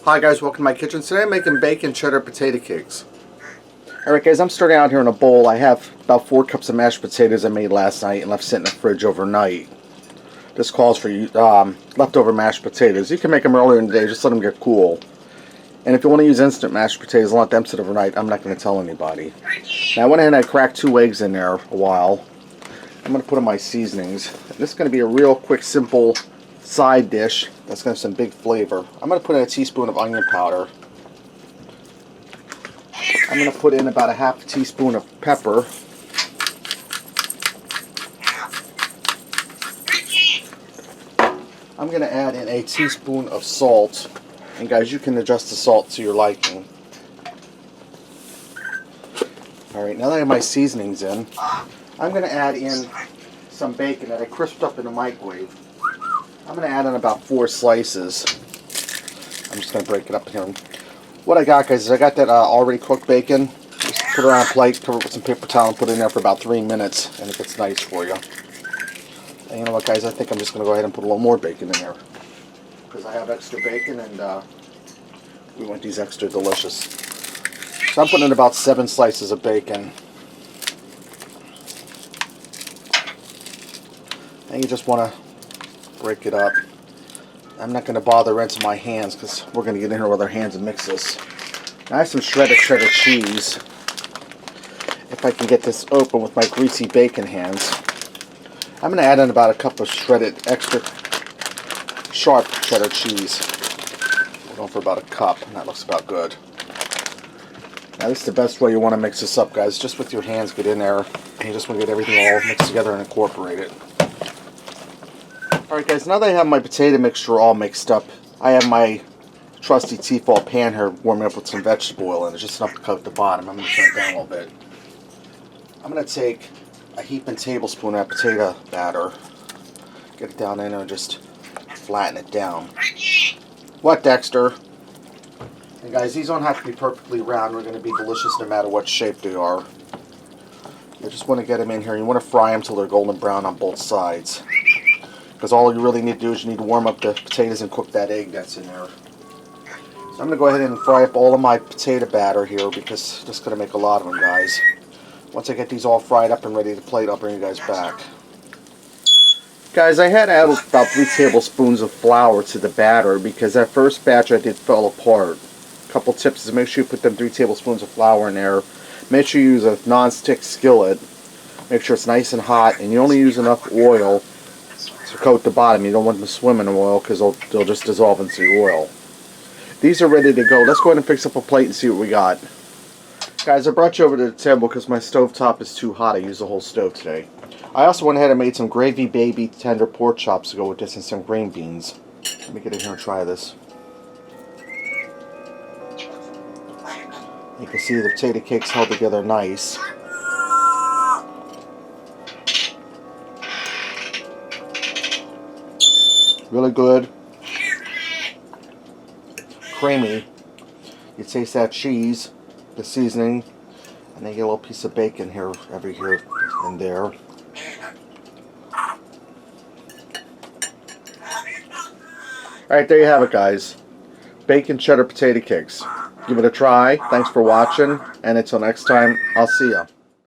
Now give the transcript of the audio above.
Hi guys, welcome to my kitchen. Today I'm making bacon cheddar potato cakes. Alright guys, I'm starting out here in a bowl. I have about 4 cups of mashed potatoes I made last night and left sitting in the fridge overnight. This calls for leftover mashed potatoes. You can make them earlier in the day, just let them get cool. And if you want to use instant mashed potatoes and let them sit overnight, I'm not going to tell anybody. Now I went ahead and I cracked 2 eggs in there a while. I'm going to put in my seasonings. This is going to be a real quick, simple side dish that's going to have some big flavor. I'm going to put in a teaspoon of onion powder. I'm going to put in about a half a teaspoon of pepper. I'm going to add in a teaspoon of salt. And guys, you can adjust the salt to your liking. Alright, now that I have my seasonings in, I'm going to add in some bacon that I crisped up in the microwave. I'm going to add in about 4 slices. I'm just going to break it up here. What I got, guys, is I got that already cooked bacon. Just put it on a plate, cover it with some paper towel, and put it in there for about 3 minutes, and it gets nice for you. And you know what, guys, I think I'm just going to go ahead and put a little more bacon in there, because I have extra bacon, and we want these extra delicious. So I'm putting in about 7 slices of bacon. And you just want to break it up. I'm not going to bother rinsing my hands because we're going to get in here with our hands and mix this. Now I have some shredded cheddar cheese. If I can get this open with my greasy bacon hands. I'm going to add in about a cup of shredded extra sharp cheddar cheese. We're going for about a cup, and that looks about good. Now this is the best way you want to mix this up, guys. Just with your hands, get in there, and you just want to get everything all mixed together and incorporate it. Alright guys, now that I have my potato mixture all mixed up, I have my trusty Tefal pan here warming up with some vegetable oil in it, just enough to coat the bottom. I'm going to turn it down a little bit. I'm going to take a heaping tablespoon of that potato batter, get it down in there and just flatten it down. What, Dexter? And guys, these don't have to be perfectly round. They're going to be delicious no matter what shape they are. You just want to get them in here. You want to fry them till they're golden brown on both sides. Because all you really need to do is you need to warm up the potatoes and cook that egg that's in there. So I'm going to go ahead and fry up all of my potato batter here because I'm just going to make a lot of them, guys. Once I get these all fried up and ready to plate, I'll bring you guys back. Guys, I had to add about 3 tablespoons of flour to the batter because that first batch I did fell apart. A couple tips is make sure you put them 3 tablespoons of flour in there. Make sure you use a non-stick skillet. Make sure it's nice and hot, and you only use enough oil to coat the bottom. You don't want them to swim in oil because they'll just dissolve into the oil. These are ready to go. Let's go ahead and fix up a plate and see what we got. Guys, I brought you over to the table because my stovetop is too hot. I used the whole stove today. I also went ahead and made some gravy baby tender pork chops to go with this and some green beans. Let me get in here and try this. You can see the potato cakes held together nice. Really good. Creamy. You taste that cheese, the seasoning, and then you get a little piece of bacon here, here and there. Alright, there you have it, guys. Bacon cheddar potato cakes. Give it a try. Thanks for watching, and until next time, I'll see ya.